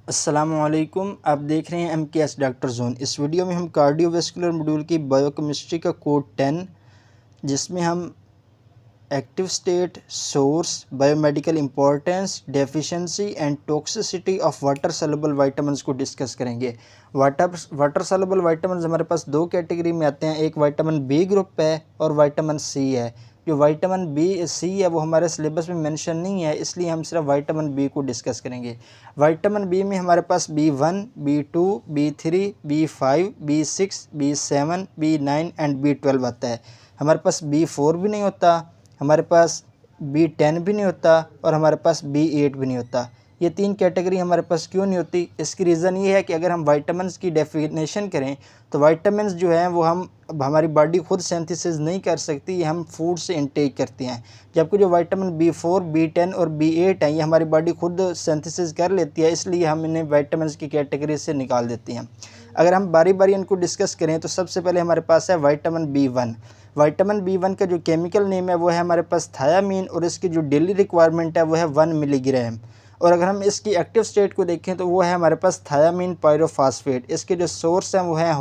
अस्सलामुअलैकुम। आप देख रहे हैं MKS डॉक्टर जोन। इस वीडियो में हम कार्डियोवैस्कुलर मॉड्यूल की बायोकेमिस्ट्री का कोड 10 जिसमें हम active state, source, biomedical importance, deficiency and toxicity of water soluble vitamins को डिस्कस करेंगे। वाटर सॉल्युबल विटामिन्स हमारे पास दो कैटेगरी में आते हैं, एक विटामिन बी ग्रुप है और विटामिन सी है। जो विटामिन बी सी है वो हमारे सिलेबस में मेंशन नहीं है, इसलिए हम सिर्फ विटामिन बी को डिस्कस करेंगे। विटामिन बी में हमारे पास B1, B2, B3, B5, B6, B7, B9 and B12 आता है। हमारे पास B4 भी नहीं होता, हमारे पास B10 भी नहीं होता और हमारे पास B8 भी नहीं होता। ये तीन कैटेगरी हमारे पास क्यों नहीं होती? इसकी रीज़न ये है कि अगर हम विटामिन्स की डेफिनेशन करें तो विटामिन्स जो हैं वो हमारी बॉडी खुद सिंथेसिस नहीं कर सकती, ये हम फूड से इनटेक करते हैं। जबकि जो विटामिन B4, B10 और B8 हैं ये हमारी बॉडी खुद सिंथेसिस कर लेती है, इसलिए हम इन्हें विटामिन्स की कैटेगरी से निकाल देते हैं। अगर हम बारी बारी इनको डिस्कस करें तो सबसे पहले हमारे पास है विटामिन B1। विटामिन B1 का जो केमिकल नेम है वो है हमारे पास थायामीन और इसकी जो डेली रिक्वायरमेंट है वो है 1 मिलीग्राम। और अगर हम इसकी एक्टिव स्टेट को देखें तो वो है हमारे पास थायामीन पायरोफॉस्फेट। इसके जो सोर्स हैं वो हैं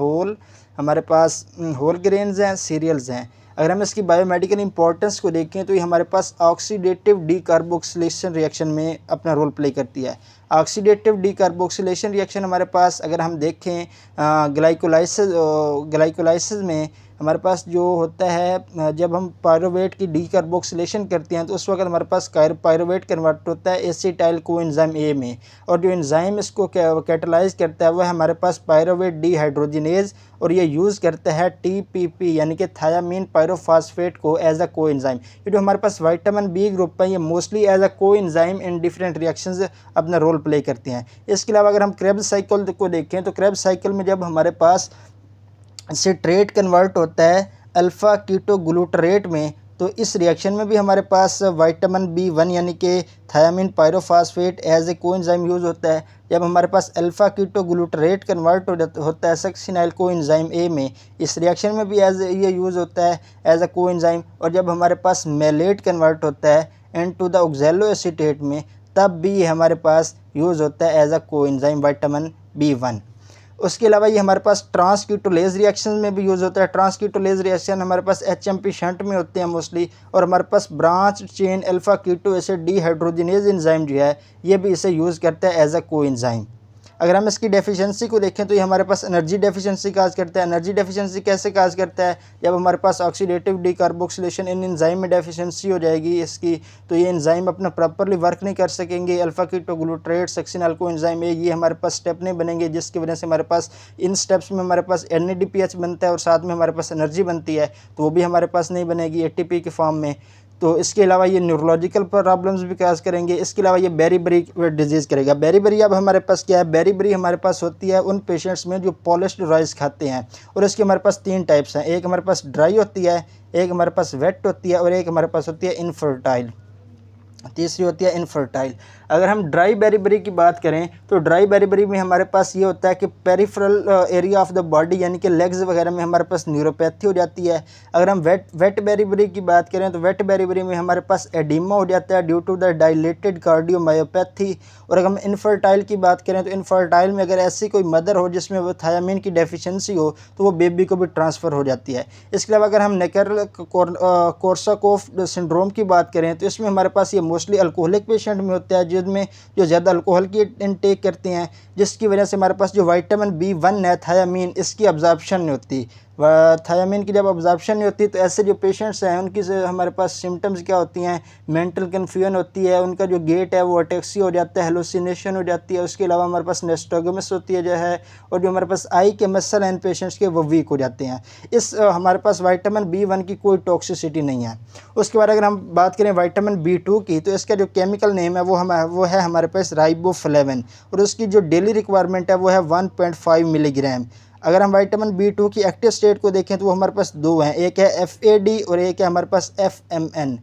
हमारे पास होल ग्रेन्स हैं, सीरियल्स हैं। अगर हम इसकी बायोमेडिकल इंपॉर्टेंस को देखें तो ये हमारे पास ऑक्सीडेटिव डीकार्बोक्सिलेशन रिएक्शन में अपना रोल प्ले करती है। ऑक्सीडेटिव डीकार्बोक्सिलेशन रिएक्शन हमारे पास अगर हम देखें ग्लाइकोलाइसिस में हमारे पास जो होता है, जब हम पायरुवेट की डीकार्बोक्सिलेशन करते हैं तो उस वक्त हमारे पास पायरुवेट कन्वर्ट होता है एसिटाइल कोएंजाइम ए में, और जो एंजाइम इसको कैटालाइज करता है वह है हमारे पास पायरुवेट डीहाइड्रोजिनेज, और ये यूज़ करता है TPP यानी कि थायामीन पायरोफॉस्फेट को एज अ कोएंजाइम। ये जो हमारे पास विटामिन बी ग्रुप है ये mostly as a coenzyme in different reactions अपना रोल प्ले करते हैं। इसके अलावा अगर हम क्रेब्स साइकिल को देखें तो क्रेब्स साइकिल में जब हमारे पास सिट्रेट कन्वर्ट होता है अल्फ़ा कीटोग्लूटरेट में, तो इस रिएक्शन में भी हमारे पास विटामिन B1 यानी कि thiamine pyrophosphate as a coenzyme use होता है। जब हमारे पास अल्फ़ा कीटोग्लूटरेट कन्वर्ट होता है सक्सिनाइल कोएंजाइम ए में, इस रिएक्शन में भी ये यूज़ होता है एज अ कोएंजाइम। और जब हमारे पास मेलेट कन्वर्ट होता है इनटू द ऑक्सैलोएसीटेट में, तब भी ये हमारे पास यूज़ होता है as a coenzyme vitamin B1। उसके अलावा ये हमारे पास ट्रांसक्यूटोलेज रिएक्शन में भी यूज़ होता है। ट्रांसक्यूटोलेज रिएक्शन हमारे पास HMP शंट में होते हैं मोस्टली, और हमारे पास branch chain alpha keto acid dehydrogenase enzyme जो है ये भी इसे यूज़ करता है एज अ कोएंजाइम। अगर हम इसकी डेफिशिएंसी को देखें तो ये हमारे पास एनर्जी डेफिशिएंसी काज करता है। एनर्जी डेफिशिएंसी कैसे काज करता है? जब हमारे पास ऑक्सीडेटिव डीकार्बोक्सिलेशन इन एंजाइम में डेफिशिएंसी हो जाएगी इसकी, तो ये एंजाइम अपना प्रॉपरली वर्क नहीं कर सकेंगे। अल्फ़ा कीटोग्लूटरेट सक्सिनाइल कोएंजाइम ये हमारे पास स्टेप नहीं बनेंगे, जिसकी वजह से हमारे पास इन स्टेप्स में हमारे पास NADPH बनता है और साथ में हमारे पास एनर्जी बनती है, तो वो भी हमारे पास नहीं बनेगी ATP के फॉर्म में। तो इसके अलावा ये न्यूरोलॉजिकल प्रॉब्लम्स भी काज करेंगे। इसके अलावा ये बेरीबरी डिजीज़ करेगा। बेरीबरी अब हमारे पास क्या है? बेरीबरी हमारे पास होती है उन पेशेंट्स में जो पॉलिश्ड राइस खाते हैं, और इसके हमारे पास 3 टाइप्स हैं। एक हमारे पास ड्राई होती है, एक हमारे पास वेट होती है, और एक हमारे पास होती है इनफर्टाइल, तीसरी होती है इनफर्टाइल। अगर हम ड्राई बेरीबरी की बात करें तो ड्राई बेरीबरी में हमारे पास ये होता है कि peripheral area of the body यानी कि लेग्स वगैरह में हमारे पास न्यूरोपैथी हो जाती है। अगर हम वेट बेरीबरी की बात करें तो वेट बेरीबरी में हमारे पास एडिमा हो जाता है due to the dilated cardiomyopathy. और अगर हम इनफर्टाइल की बात करें तो इनफर्टाइल में अगर ऐसी कोई मदर हो जिसमें वो थायामीन की डेफिशिएंसी हो तो वो बेबी को भी ट्रांसफ़र हो जाती है। इसके अलावा अगर हम नेकर कोर्साकॉफ सिंड्रोम की बात करें तो इसमें हमारे पास ये मोस्टली अल्कोहलिक पेशेंट में होता है, जिसमें जो ज़्यादा अल्कोहल की इनटेक करते हैं, जिसकी वजह से हमारे पास जो विटामिन B1 है थायामीन, इसकी अब्जॉर्प्शन नहीं होती। थायामीन की जब अब्जॉर्प्शन नहीं होती तो ऐसे जो पेशेंट्स हैं उनकी से हमारे पास सिम्टम्स क्या होती हैं? मेंटल कन्फ्यूजन होती है, उनका जो गेट है वो अटेक्सी हो जाता है, हेलुसिनेशन हो जाती है। उसके अलावा हमारे पास नेस्टोगमिस होती है जो है, और जो हमारे पास आई के मसल हैं पेशेंट्स के वो वीक हो जाते हैं। हमारे पास विटामिन B1 की कोई टॉक्सिसिटी नहीं है। उसके बाद अगर हम बात करें विटामिन B2 की तो इसका जो केमिकल नेम है वो है हमारे पास राइबोफ्लेविन, और उसकी जो डेली रिक्वायरमेंट है वो है 1.5 मिलीग्राम। अगर हम विटामिन B2 की एक्टिव स्टेट को देखें तो वो हमारे पास दो हैं, एक है FAD और एक है हमारे पास FMN।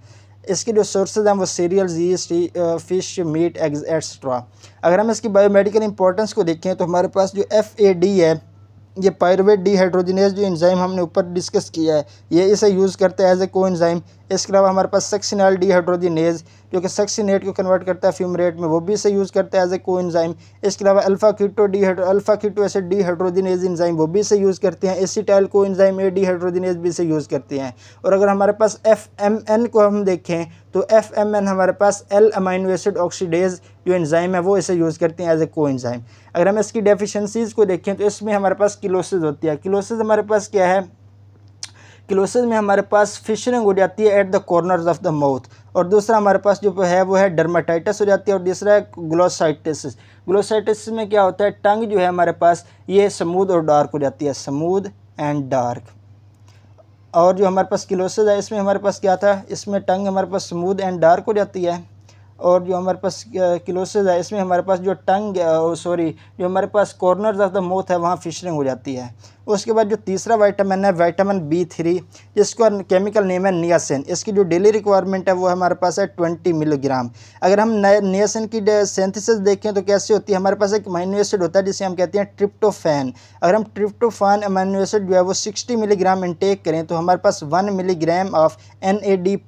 इसके जो सोर्सेज हैं वो cereals, yeast, fish, meat, eggs etcetera. अगर हम इसकी बायोमेडिकल इंपॉर्टेंस को देखें तो हमारे पास जो FAD है ये पायरुवेट डीहाइड्रोजिनेज जो एंजाइम हमने ऊपर डिस्कस किया है, ये इसे यूज़ करता है एज ए कोएंजाइम। इसके अलावा हमारे पास सक्सिनाइल डीहाइड्रोजिनेज जो कि सक्सिनेट को कन्वर्ट करता है फ्यूमरेट में, वो भी इसे यूज़ करता है एज ए को एंजाइम। इसके अलावा alpha keto acid dehydrogenase enzyme वो भी इसे यूज़ करते हैं। Acetyl co enzyme A dehydrogenase भी इसे यूज़ करते हैं। और अगर हमारे पास FMN को हम देखें तो FMN हमारे पास एल अमाइनो एसिड ऑक्सीडेज जो एंजाइम है वो इसे यूज़ करते हैं एज ए को एंजाइम। अगर हम इसकी डेफिशिएंसीज़ को देखें तो इसमें हमारे पास किलोसिस होती है। किलोसिस हमारे पास क्या है, किलोसिस में हमारे पास फिशरिंग हो जाती है at the corners of the mouth, और दूसरा हमारे पास जो है वो है डर्माटाइटिस हो जाती है, और तीसरा है ग्लोसाइटिस। ग्लोसाइटिस में क्या होता है, टंग जो है हमारे पास ये स्मूथ और डार्क हो जाती है, स्मूथ एंड डार्क। और जो हमारे पास किलोसिस है इसमें हमारे पास क्या था, इसमें टंग हमारे पास स्मूथ एंड डार्क हो जाती है, और जो हमारे पास किलोसिस है इसमें हमारे पास जो टंग जो हमारे पास कॉर्नर्स ऑफ द माउथ है वहाँ फिशरिंग हो जाती है। उसके बाद जो तीसरा विटामिन है विटामिन B3, जिसका केमिकल नेम है नियासिन। इसकी जो डेली रिक्वायरमेंट है वो हमारे पास है 20 मिलीग्राम। अगर हम नियासिन की सिंथेसिस देखें तो कैसे होती है, हमारे पास एक अमीनो एसिड होता है जिसे हम कहते हैं ट्रिप्टोफैन। अगर हम ट्रिप्टोफैन अमीनो एसिड जो है वो 60 मिलीग्राम इनटेक करें तो हमारे पास 1 मिलीग्राम ऑफ NAD+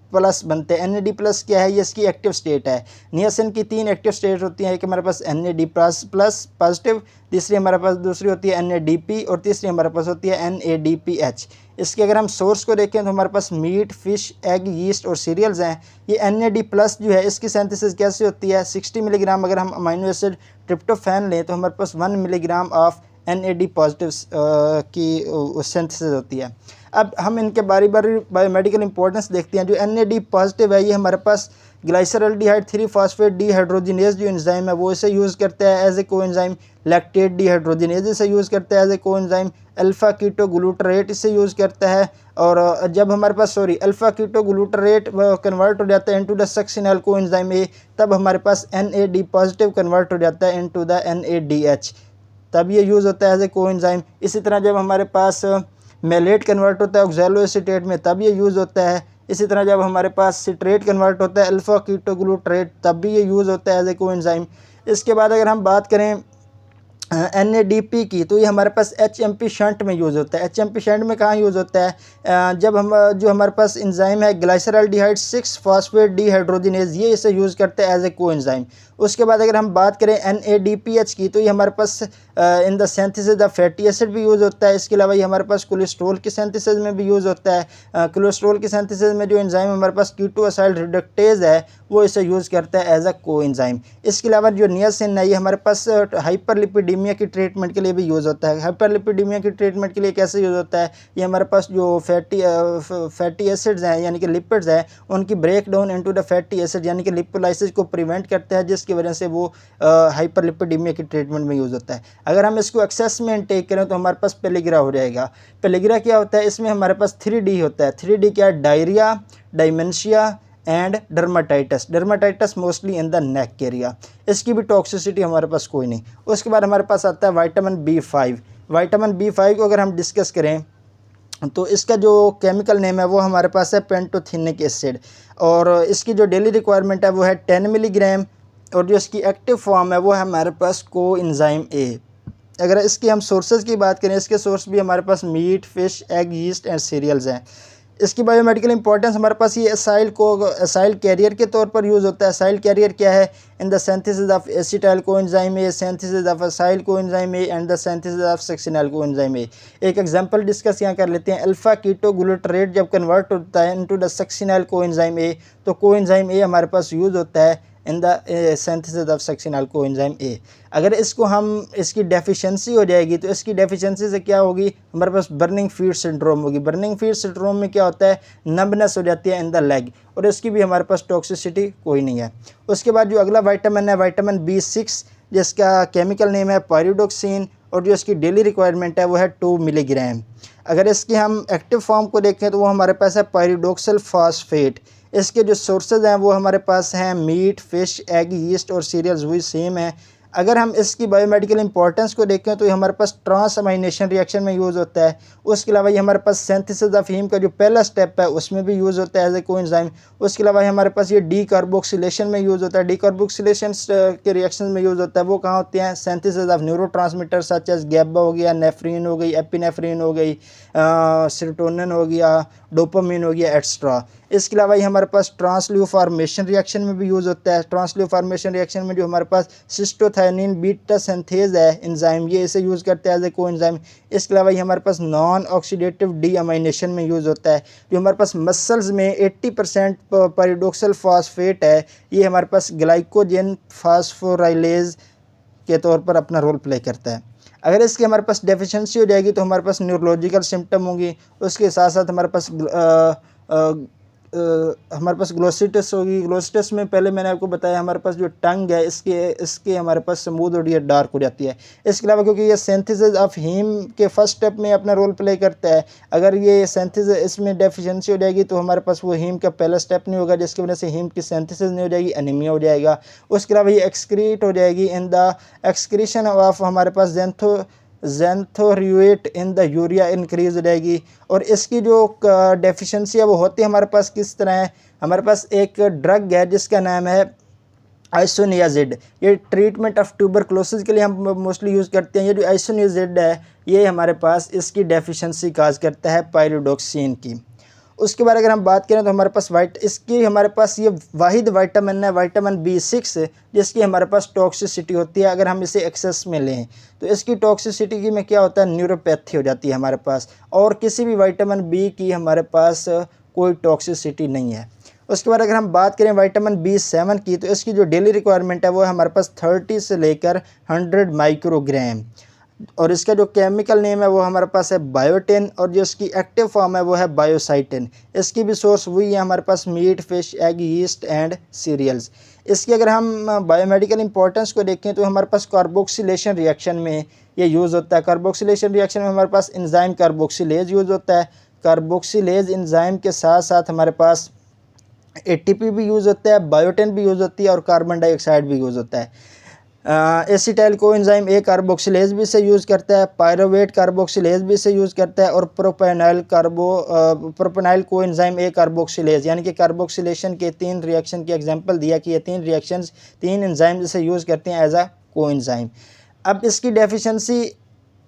बनते हैं। NAD+ क्या है, ये इसकी एक्टिव स्टेट है। नियासिन की 3 एक्टिव स्टेट होती हैं, एक हमारे पास NAD+ पॉजिटिव, तीसरी हमारे पास दूसरी होती है NADP, और तीसरी हमारे पास होती है NADPH। इसके अगर हम सोर्स को देखें तो हमारे पास मीट, फिश, एग, यीस्ट और सीरियल्स हैं। ये NAD+ जो है इसकी सिंथेसिस कैसे होती है, 60 मिलीग्राम अगर हम अमीनो एसिड ट्रिप्टोफैन लें तो हमारे पास 1 मिलीग्राम ऑफ NAD+ की सिंथेसिस होती है। अब हम इनके बारी बारी बायोमेडिकल इंपॉर्टेंस देखते हैं। जो NAD+ है ये हमारे पास ग्लाइसरल्डिहाइड 3-फॉस्फेट डीहाइड्रोजिनेज जो एंजाइम है वो इसे यूज़ करता है as a coenzyme. Lactate dehydrogenase इसे यूज़ करता है as a coenzyme. Alpha ketoglutarate इसे यूज़ करता है, और जब हमारे पास अल्फा कीटोग्लूटरेट कन्वर्ट हो जाता है into the succinyl coenzyme A, तब हमारे पास NAD+ कन्वर्ट हो जाता है इनटू द NADH, तब ये यूज़ होता है एज ए कोएंजाइम। इसी तरह जब हमारे पास मेलेट कन्वर्ट होता है ऑक्सैलोएसीटेट में तब ये यूज़ होता है। इसी तरह जब हमारे पास सिट्रेट कन्वर्ट होता है अल्फा कीटोग्लूटरेट तब भी ये यूज़ होता है एज ए कोएंजाइम। इसके बाद अगर हम बात करें NADP की तो ये हमारे पास HMP शंट में यूज़ होता है। HMP शंट में कहाँ यूज़ होता है, जब हम जो हमारे पास एंजाइम है ग्लाइसरल्डिहाइड 6-फॉस्फेट डीहाइड्रोजिनेज ये इसे यूज़ करते हैं एज ए कोएंजाइम। उसके बाद अगर हम बात करें NADPH की तो ये हमारे पास in the synthesis of fatty acid भी यूज़ होता है। इसके अलावा ये हमारे पास कोलेस्ट्रॉल की सिंथेसिस में भी यूज़ होता है। कोलेस्ट्रॉल की सिंथेसिस में जो एंजाइम हमारे पास कीटोएसाइल रिडक्टेज है वो इसे यूज़ करता है एज अ कोएंजाइम। इसके अलावा जो नियासिन है ये हमारे पास हाइपरलिपिडीमिया की ट्रीटमेंट के लिए भी यूज़ होता है। हाइपरलिपिडीमिया की ट्रीटमेंट के लिए कैसे यूज़ होता है, ये हमारे पास जो फैटी एसिड्स हैं यानी कि लिपिड्स हैं उनकी break down into the fatty acid यानी कि लिपोलाइसिस को प्रिवेंट करता है, जिसकी वजह से वो हाइपरलिपिडीमिया की ट्रीटमेंट में यूज़ होता है। अगर हम इसको एक्सेस में इनटेक करें तो हमारे पास पेलिग्रा हो जाएगा। पेलिग्रा क्या होता है, इसमें हमारे पास 3D होता है। 3D क्या है, diarrhoea, dementia and dermatitis. Dermatitis mostly in the neck area. इसकी भी टॉक्सिसिटी हमारे पास कोई नहीं। उसके बाद हमारे पास आता है विटामिन B5। विटामिन B5 को अगर हम डिस्कस करें तो इसका जो केमिकल नेम है वो हमारे पास है पेंटोथेनिक एसिड, और इसकी जो डेली रिक्वायरमेंट है वो है 10 मिलीग्राम, और जो इसकी एक्टिव फॉर्म है वो है हमारे पास कोएंजाइम A। अगर इसकी हम सोर्सेज की बात करें, इसके सोर्स भी हमारे पास meat, fish, egg, yeast and cereals हैं। इसकी बायोमेडिकल इंपॉर्टेंस हमारे पास ये एसाइल कैरियर के तौर पर यूज़ होता है। एसाइल कैरियर क्या है, इन the synthesis of acetyl coenzyme A, synthesis of acyl coenzyme A and the synthesis of succinyl coenzyme A. एक एग्जांपल डिस्कस यहाँ कर लेते हैं। अल्फा कीटोग्लूटरेट जब कन्वर्ट होता है into the succinyl coenzyme A तो कोएंजाइम ए हमारे पास यूज़ होता है इन the synthesis of succinyl coenzyme A. अगर इसको हम इसकी डेफिशिएंसी हो जाएगी तो इसकी डेफिशिएंसी से क्या होगी, हमारे पास बर्निंग फीट सिंड्रोम होगी। बर्निंग फीट सिंड्रोम में क्या होता है, नंबनेस हो जाती है इन द लेग, और इसकी भी हमारे पास टॉक्सिसिटी कोई नहीं है। उसके बाद जो अगला विटामिन है विटामिन B6, जिसका केमिकल नेम है पायरिडोक्सिन, और जो इसकी डेली रिक्वायरमेंट है वो है 2 मिलीग्राम। अगर इसकी हम एक्टिव फॉर्म को देखें तो वो हमारे पास है पायरिडोक्सिल फॉस्फेट। इसके जो सोर्सेज हैं वो हमारे पास हैं मीट, फिश, एग, यीस्ट और सीरियल्स वही सेम है। अगर हम इसकी बायोमेडिकल इंपॉर्टेंस को देखें तो ये हमारे पास ट्रांसअमाइनेशन रिएक्शन में यूज़ होता है। उसके अलावा ये हमारे पास सिंथेसिस ऑफ हीम का जो पहला स्टेप है उसमें भी यूज़ होता है एज ए कोएंजाइम। उसके अलावा हमारे पास ये डीकार्बोक्सिलेशन में यूज़ होता है। डीकार्बोक्सिलेशन के रिएक्शन में यूज़ होता है। वो कहाँ होते हैं? Synthesis of neurotransmitter such as GABA हो गया, नेफ्रीन हो गई, एपिनेफ्रीन हो गई, सेरोटोनिन हो गया, डोपामिन हो गया, एक्स्ट्रा। इसके अलावा ये हमारे पास ट्रांसल्यूफॉर्मेशन रिएक्शन में भी यूज़ होता है। ट्रांसल्यूफॉर्मेशन रिएक्शन में जो हमारे पास सिस्टोथायोनिन बीटा सिंथेज है एंजाइम, ये इसे यूज़ करते हैं एज ए कोएंजाइम। इसके अलावा ये हमारे पास नॉन ऑक्सीडेटिव डीअमाइनेशन में यूज़ होता है। जो हमारे पास मसल्स में 80% पैराडॉक्सल फॉस्फेट है, ये हमारे पास ग्लाइकोजन फास्फोराइलेज के तौर पर अपना रोल प्ले करता है। अगर इसकी हमारे पास डेफिशिएंसी हो जाएगी तो हमारे पास न्यूरोलॉजिकल सिम्टम होंगी। उसके साथ साथ हमारे पास ग्लोसिटिस होगी। ग्लोसिटिस में पहले मैंने आपको बताया हमारे पास जो टंग है इसके हमारे पास स्मूथ और ये डार्क हो जाती है। इसके अलावा क्योंकि ये सिंथेसिस ऑफ हीम के फर्स्ट स्टेप में अपना रोल प्ले करता है, अगर ये सिंथेसिस इसमें डेफिशिएंसी हो जाएगी तो हमारे पास वो हीम का पहला स्टेप नहीं होगा, जिसकी वजह से हीम की सिंथेसिस नहीं हो जाएगी, एनीमिया हो जाएगा। उसके अलावा ये एक्सक्रीट हो जाएगी इन द एक्सक्रीशन ऑफ हमारे पास ज़ैंथोर्यूएट इन द यूरिया इंक्रीज हो जाएगी। और इसकी जो डेफिशिएंसी है वो होती है हमारे पास किस तरह है? हमारे पास एक ड्रग है जिसका नाम है आइसोनियाजिड। ये ट्रीटमेंट ऑफ ट्यूबरक्लोसिस के लिए हम मोस्टली यूज़ करते हैं। ये जो आइसोनियाजिड है ये हमारे पास इसकी डेफिशिएंसी काज करता है पायरिडोक्सिन की। उसके बाद अगर हम बात करें तो हमारे पास इसकी हमारे पास ये वाहिद विटामिन है विटामिन B6, जिसकी हमारे पास टॉक्सिसिटी होती है अगर हम इसे एक्सेस में लें तो इसकी टॉक्सिसिटी की में क्या होता है? न्यूरोपैथी हो जाती है हमारे पास, और किसी भी विटामिन B की हमारे पास कोई टॉक्सिसिटी नहीं है। उसके बाद अगर हम बात करें विटामिन B7 की तो इसकी जो डेली रिक्वायरमेंट है वो है हमारे पास 30 से लेकर 100 माइक्रोग्राम, और इसका जो केमिकल नेम है वो हमारे पास है बायोटिन, और जो इसकी एक्टिव फॉर्म है वो है बायोसाइटिन। इसकी भी सोर्स वही है हमारे पास meat, fish, egg, yeast and cereals. इसकी अगर हम बायोमेडिकल इंपॉर्टेंस को देखें तो हमारे पास कार्बोक्सिलेशन रिएक्शन में ये यूज़ होता है। कार्बोक्सिलेशन रिएक्शन में हमारे पास एंजाइम कार्बोक्सिलेज यूज़ होता है। कार्बोक्सिलेज एंजाइम के साथ साथ हमारे पास ATP भी यूज़ होता है, बायोटिन भी यूज़ होती है, और कार्बन डाइऑक्साइड भी यूज़ होता है। एसिटाइल कोएंजाइम ए कार्बोक्सिलेज भी से यूज़ करता है, पायरोवेट कार्बोक्सिलेज भी से यूज़ करता है, और प्रोपेनाइल कोएंजाइम ए कार्बोक्सिलेज, यानी कि कार्बोक्सिलेशन के 3 रिएक्शन की एग्जांपल दिया कि ये 3 एंजाइम जिसे यूज़ करते हैं एज अ कोएंजाइम। अब इसकी डेफिशिएंसी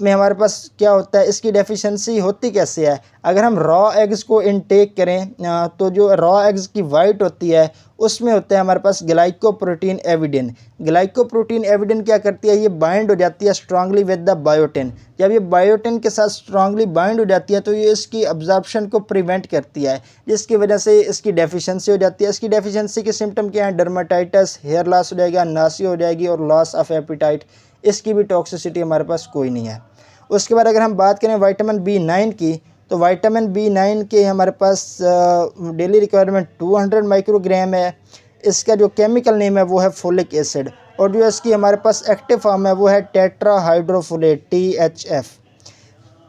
में हमारे पास क्या होता है? इसकी डेफिशिएंसी होती कैसे है? अगर हम रॉ एग्स को इनटेक करें तो जो रॉ एग्स की वाइट होती है उसमें होता है हमारे पास ग्लाइकोप्रोटीन एविडिन। ग्लाइकोप्रोटीन एविडिन क्या करती है? ये बाइंड हो जाती है स्ट्रांगली विद द बायोटिन। जब ये बायोटिन के साथ स्ट्रांगली बाइंड हो जाती है तो ये इसकी अब्जॉर्प्शन को प्रिवेंट करती है, जिसकी वजह से इसकी डेफिशिएंसी हो जाती है। इसकी डेफिशिएंसी के सिम्टम क्या हैं? डर्माटाइटिस, हेयर लॉस हो जाएगा, नासिया हो जाएगी, और लॉस ऑफ एपिटाइट। इसकी भी टॉक्सिसिटी हमारे पास कोई नहीं है। उसके बाद अगर हम बात करें विटामिन B9 की तो विटामिन B9 के हमारे पास डेली रिक्वायरमेंट 200 माइक्रोग्राम है। इसका जो केमिकल नेम है वो है फोलिक एसिड, और जो इसकी हमारे पास एक्टिव फॉर्म है वो है टेट्राहाइड्रोफोलेट THF।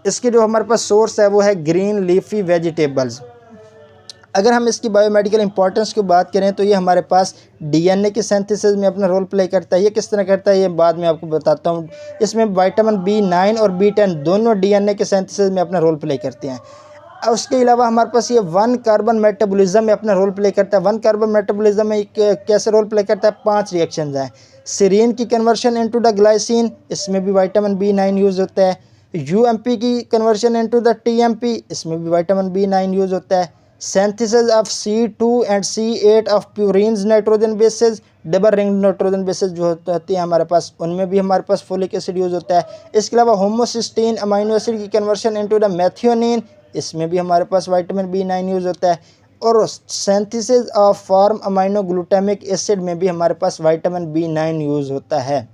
इसके जो हमारे पास सोर्स है वो है ग्रीन लीफी वेजिटेबल्स। अगर हम इसकी बायोमेडिकल इंपॉर्टेंस की बात करें तो ये हमारे पास DNA के सिंथेसिस में अपना रोल प्ले करता है। ये किस तरह करता है ये बाद में आपको बताता हूँ। इसमें विटामिन B9 और B10 दोनों DNA के सिंथेसिस में अपना रोल प्ले करते हैं। उसके अलावा हमारे पास ये 1 कार्बन मेटाबॉलिज्म में अपना रोल प्ले करता है। 1 कार्बन मेटाबॉलिज्म में कैसे रोल प्ले करता है? 5 रिएक्शंस हैं। सीरीन की कन्वर्शन इनटू द ग्लाइसिन, इसमें भी विटामिन B9 यूज़ होता है। UMP की कन्वर्शन इनटू द TMP, इसमें भी विटामिन B9 यूज़ होता है। Synthesis of C2 and C8 of purines nitrogen bases, double ring nitrogen bases जो होती हैं हमारे पास, उनमें भी हमारे पास फोलिक एसिड यूज़ होता है। इसके अलावा होमोसिस्टीन अमाइनो एसिड की कन्वर्शन इनटू द मेथियोनिन, इसमें भी हमारे पास विटामिन B9 यूज़ होता है। और synthesis of form amino glutamic acid में भी हमारे पास विटामिन B9 यूज़ होता है।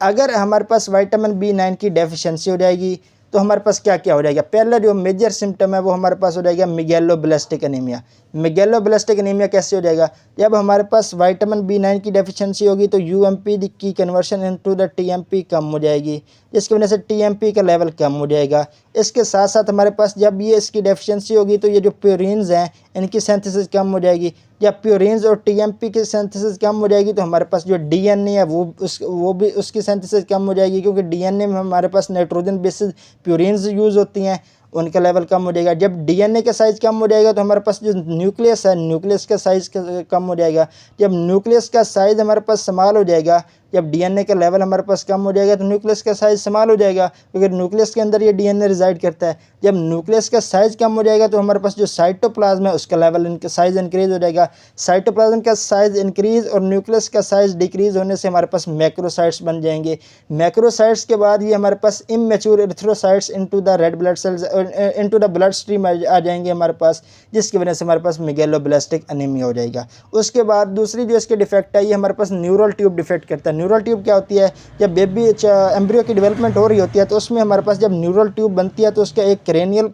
अगर हमारे पास विटामिन B9 की डेफिशिएंसी हो जाएगी तो हमारे पास क्या क्या हो जाएगा? पहला जो मेजर सिम्टम है वो हमारे पास हो जाएगा मेगैलोब्लास्टिक एनीमिया। मेगैलोब्लास्टिक एनीमिया कैसे हो जाएगा? जब हमारे पास विटामिन B9 की डेफिशिएंसी होगी तो UMP की कन्वर्शन इनटू द TMP कम हो जाएगी, जिसकी वजह से TMP का लेवल कम हो जाएगा। इसके साथ साथ हमारे पास जब ये इसकी डेफिशिएंसी होगी तो ये जो प्यूरिन्स हैं इनकी सिंथेसिस कम हो जाएगी। जब प्यूरिन्स और टीएमपी की सिंथेसिस कम हो जाएगी तो हमारे पास जो डीएनए है वो भी उसकी सिंथेसिस कम हो जाएगी, क्योंकि डीएनए में हमारे पास नाइट्रोजन बेसिस प्यूरिन्स यूज़ होती हैं, उनका लेवल कम हो जाएगा। जब डीएनए का साइज़ कम हो जाएगा तो हमारे पास जो न्यूक्लियस है न्यूक्लियस का साइज़ कम हो जाएगा। जब न्यूक्लियस का साइज़ हमारे पास स्मॉल हो जाएगा, जब डीएनए का लेवल हमारे पास कम हो जाएगा तो न्यूक्लियस का साइज़ स्मॉल हो जाएगा, क्योंकि न्यूक्लियस के अंदर ये डीएनए रिजाइड करता है। जब न्यूक्लियस का साइज़ कम हो जाएगा तो हमारे पास जो साइटोप्लाज्म है उसका लेवल साइज़ इंक्रीज़ हो जाएगा। साइटोप्लाज्म का साइज़ इंक्रीज़ और न्यूक्लियस का साइज़ डिक्रीज़ होने से हमारे पास मैक्रोसाइट्स बन जाएंगे। मैक्रोसाइट्स के बाद ये हमारे पास immature erythrocytes into the red blood cells into the blood stream आ जाएंगे हमारे पास, जिसकी वजह से हमारे पास मेगालोब्लास्टिक एनीमिया हो जाएगा। उसके बाद दूसरी जो इसके डिफेक्ट है, ये हमारे पास न्यूरल ट्यूब डिफेक्ट करता है। न्यूरल ट्यूब क्या होती है? जब बेबी एम्ब्रियो की डेवलपमेंट हो रही होती है तो उसमें हमारे पास जब न्यूरल ट्यूब बनती है तो उसका एक क्रेनियल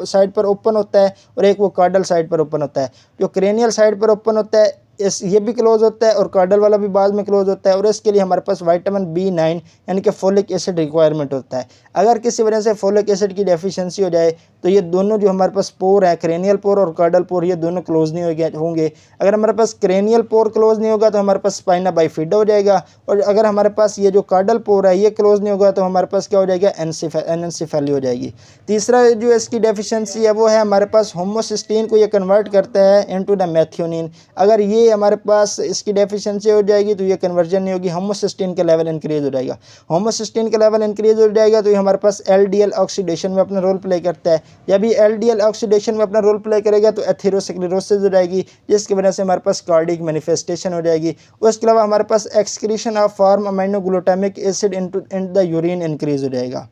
साइड पर ओपन होता है और एक वो कार्डल साइड पर ओपन होता है। जो क्रेनियल साइड पर ओपन होता है ये भी क्लोज होता है और कार्डल वाला भी बाद में क्लोज होता है, और इसके लिए हमारे पास विटामिन B9 यानी कि फोलिक एसिड रिक्वायरमेंट होता है। अगर किसी वजह से फोलिक एसिड की डेफिशिएंसी हो जाए तो ये दोनों जो हमारे पास पोर है, क्रेनियल पोर और कार्डल पोर, ये दोनों क्लोज नहीं होंगे। अगर हमारे पास क्रेनियल पोर क्लोज नहीं होगा तो हमारे पास स्पाइना बाइफिडा हो जाएगा, और अगर हमारे पास ये जो कार्डल पोर है ये क्लोज नहीं होगा तो हमारे पास क्या हो जाएगा? एनेंसेफेली हो जाएगी। तीसरा जो इसकी डेफिशिएंसी है वो है हमारे पास होमोसिस्टीन को ये कन्वर्ट करता है इनटू द मेथियोनिन। अगर ये हमारे पास इसकी डेफिशिएंसी हो जाएगी तो ये कन्वर्जन नहीं होगी, होमोसिस्टीन का लेवल इंक्रीज हो जाएगा। होमोसिस्टीन का लेवल इंक्रीज हो जाएगा तो ये हमारे पास एलडीएल ऑक्सीडेशन में अपना रोल प्ले करता है। जब ये एलडीएल ऑक्सीडेशन में अपना रोल प्ले करेगा तो एथेरोस्क्लेरोसिस हो जाएगी, जिसकी वजह से हमारे पास कार्डिक मैनिफेस्टेशन हो जाएगी। उसके अलावा हमारे पास excretion of form aminoglutamic acid in the urine increase हो जाएगा।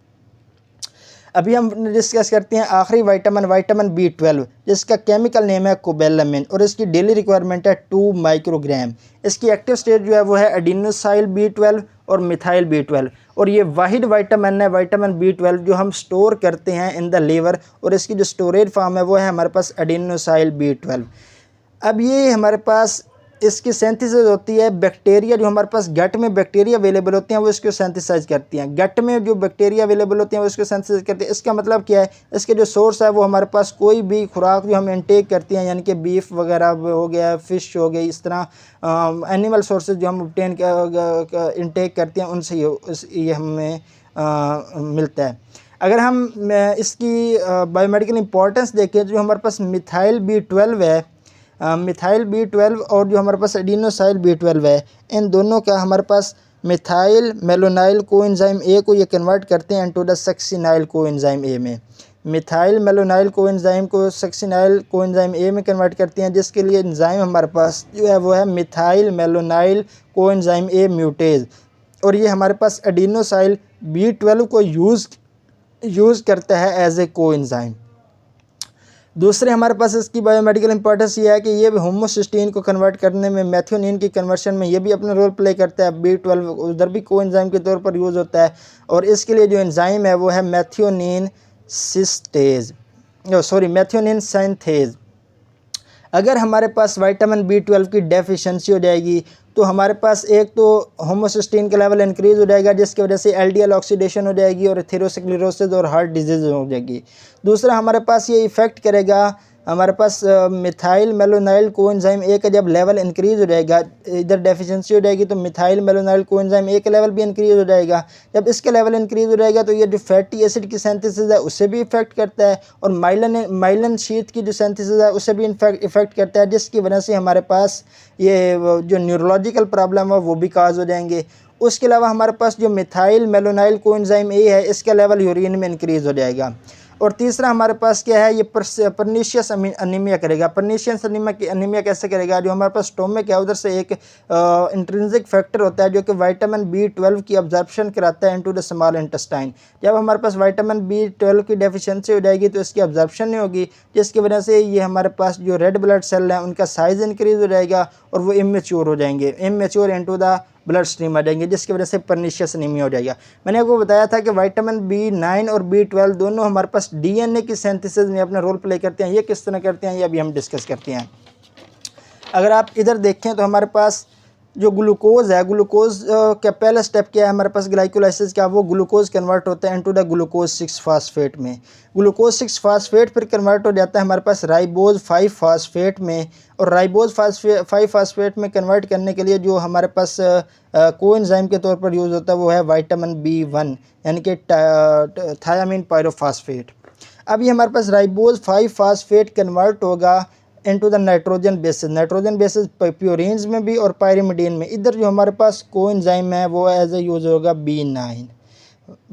अभी हम डिस्कस करते हैं आखिरी विटामिन B12, जिसका केमिकल नेम है कोबैलामिन और इसकी डेली रिक्वायरमेंट है 2 माइक्रोग्राम। इसकी एक्टिव स्टेट जो है वो है एडिनोसाइल B12 और मिथाइल B12, और ये वाहिद विटामिन है विटामिन B12 जो हम स्टोर करते हैं इन द लीवर, और इसकी जो स्टोरेज फॉर्म है वो है हमारे पास एडिनोसाइल B12। अब ये हमारे पास इसकी सिंथेसिस होती है बैक्टीरिया, जो हमारे पास गट में बैक्टीरिया अवेलेबल होते हैं वो इसको सिंथेसाइज करती हैं। गट में जो बैक्टीरिया अवेलेबल होते हैं वो इसको सिंथेसाइज करती हैं। इसका मतलब क्या है? इसके जो सोर्स है वो हमारे पास कोई भी खुराक जो हम इनटेक करते हैं, यानी कि बीफ वगैरह हो गया, फ़िश हो गई, इस तरह एनिमल सोर्सेज जो हम ऑब्टेन इनटेक करते हैं उनसे ये हमें मिलता है। अगर हम इसकी बायोमेडिकल इंपॉर्टेंस देखें, जो हमारे पास मिथाइल B12 है, मिथाइल B12 और जो हमारे पास एडिनोसाइल B12 है, इन दोनों का हमारे पास मिथाइल मेलोनाइल कोएंजाइम ए को ये कन्वर्ट करते हैं into the succinyl coenzyme A में। मिथाइल मेलोनाइल कोएंजाइम को सक्सिनाइल कोएंजाइम ए में कन्वर्ट करते हैं, जिसके लिए एंजाइम हमारे पास जो है वो है मिथाइल मेलोनाइल कोएंजाइम ए म्यूटेज, और ये हमारे पास एडिनोसाइल B12 को यूज़ करता है एज ए कोएंजाइम। दूसरे हमारे पास इसकी बायोमेडिकल इंपॉर्टेंस ये है कि ये होमोसिस्टीन को कन्वर्ट करने में, मेथियोनिन की कन्वर्शन में ये भी अपना रोल प्ले करता है। B12 उधर भी कोएंजाइम के तौर पर यूज़ होता है, और इसके लिए जो एंजाइम है वो है मेथियोनिन सिंथेज। अगर हमारे पास विटामिन B12 की डेफिशिएंसी हो जाएगी तो हमारे पास एक तो होमोसिस्टीन का लेवल इंक्रीज हो जाएगा, जिसकी वजह से एलडीएल ऑक्सीडेशन हो जाएगी और एथेरोस्क्लेरोसिस और हार्ट डिजीज़ हो जाएगी। दूसरा हमारे पास ये इफ़ेक्ट करेगा, हमारे पास मिथाइल मेलोनाइल कोएंजाइम ए का जब लेवल इंक्रीज हो जाएगा, इधर डेफिशिएंसी हो जाएगी तो मिथाइल मेलोनाइल कोएंजाइम ए का लेवल भी इंक्रीज हो जाएगा। जब इसका लेवल इंक्रीज हो जाएगा तो ये जो फैटी एसिड की सिंथेसिस है उससे भी इफेक्ट करता है, और माइलन शीथ की जो सिंथेसिस है उससे भी इफेक्ट करता है, जिसकी वजह से हमारे पास ये जो न्यूरोलॉजिकल प्रॉब्लम है वो भी काज हो जाएंगे। उसके अलावा हमारे पास जो मिथाइल मेलोनाइल कोएंजाइम ए है इसका लेवल यूरिन में इंक्रीज हो जाएगा। और तीसरा हमारे पास क्या है, ये परनीशियस अनीमिया करेगा। परनीशियस अनीमिया कैसे करेगा? जो हमारे पास स्टोमक है उधर से एक इंट्रिंसिक फैक्टर होता है जो कि विटामिन B12 की अब्जॉर्प्शन कराता है इनटू द स्मॉल इंटेस्टाइन। जब हमारे पास विटामिन B12 की डेफिशिएंसी हो जाएगी तो इसकी अब्जॉर्प्शन नहीं होगी, जिसकी वजह से ये हमारे पास जो रेड ब्लड सेल हैं उनका साइज़ इंक्रीज हो जाएगा और वो इमेच्योर हो जाएंगे, immature into the blood stream आ जाएंगे, जिसकी वजह से परनीशियस एनीमिया हो जाएगा। मैंने आपको बताया था कि विटामिन B9 और B12 दोनों हमारे पास डीएनए की सिंथेसिस में अपना रोल प्ले करते हैं। ये किस तरह करते हैं ये अभी हम डिस्कस करते हैं। अगर आप इधर देखें तो हमारे पास जो ग्लूकोज है, ग्लूकोज का पहला स्टेप क्या है हमारे पास ग्लाइकोलाइसिस का, वो ग्लूकोज कन्वर्ट होता है इनटू द ग्लूकोज 6 फास्फेट में। ग्लूकोज 6 फास्फेट फिर कन्वर्ट हो जाता है हमारे पास राइबोज 5 फास्फेट में, और राइबोज 5 फास्फेट में कन्वर्ट करने के लिए जो हमारे पास कोएंजाइम के तौर पर यूज़ होता है वो है विटामिन B1 यानी कि थायामीन पायरोफास्फेट। अब ये हमारे पास राइबोज 5 फास्फेट कन्वर्ट होगा इनटू द नाइट्रोजन बेसिस प्योरीन्स में भी और पायरिमिडीन में। इधर जो हमारे पास कोएंजाइम है वो एज ए यूज़ होगा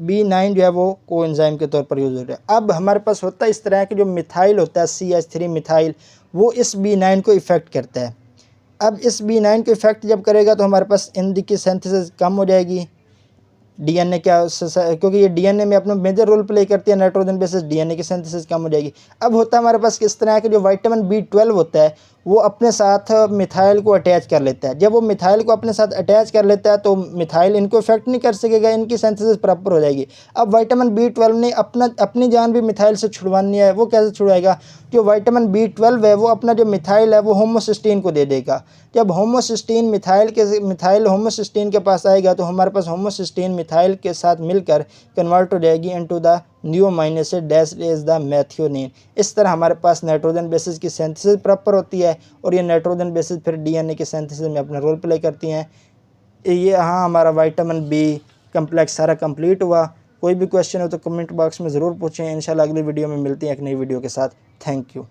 B9 जो है वो कोएंजाइम के तौर पर यूज़ हो रहा है। अब हमारे पास होता है इस तरह के जो मिथाइल होता है CH3 मिथाइल, वो इस B9 को इफ़ेक्ट करता है। अब इस B9 को इफ़ेक्ट जब करेगा तो हमारे पास इन की सिंथेसिस कम हो जाएगी, डीएनए क्या, क्योंकि ये डीएनए में अपना मेजर रोल प्ले करती है नाइट्रोजन बेसिस, डीएनए की सिंथेसिस कम हो जाएगी। अब होता है हमारे पास किस तरह के जो विटामिन B12 होता है वो अपने साथ मिथाइल को अटैच कर लेता है। जब वो मिथाइल को अपने साथ अटैच कर लेता है तो मिथाइल इनको इफेक्ट नहीं कर सकेगा, इनकी सिंथेसिस प्रॉपर हो जाएगी। अब विटामिन B12 ने अपनी जान भी मिथाइल से छुड़वानी है, वो कैसे छुड़ाएगा? जो विटामिन B12 है वो अपना जो मिथाइल है वो होमोसिस्टीन को दे देगा। जब होमोसिस्टीन मिथाइल होमोसिस्टीन के पास आएगा तो हमारे पास होमोसिस्टीन मिथाइल के साथ मिलकर कन्वर्ट हो जाएगी into the new amino acid that is the methionine. इस तरह हमारे पास नाइट्रोजन बेसिस की सिंथेसिस प्रॉपर होती है और ये नाइट्रोजन बेसिस फिर डीएनए की सिंथेसिस में अपना रोल प्ले करती हैं। ये हाँ हमारा विटामिन B कम्प्लेक्स सारा कंप्लीट हुआ। कोई भी क्वेश्चन हो तो कमेंट बॉक्स में ज़रूर पूछें। इंशाल्लाह अगली वीडियो में मिलते हैं एक नई वीडियो के साथ। Thank you.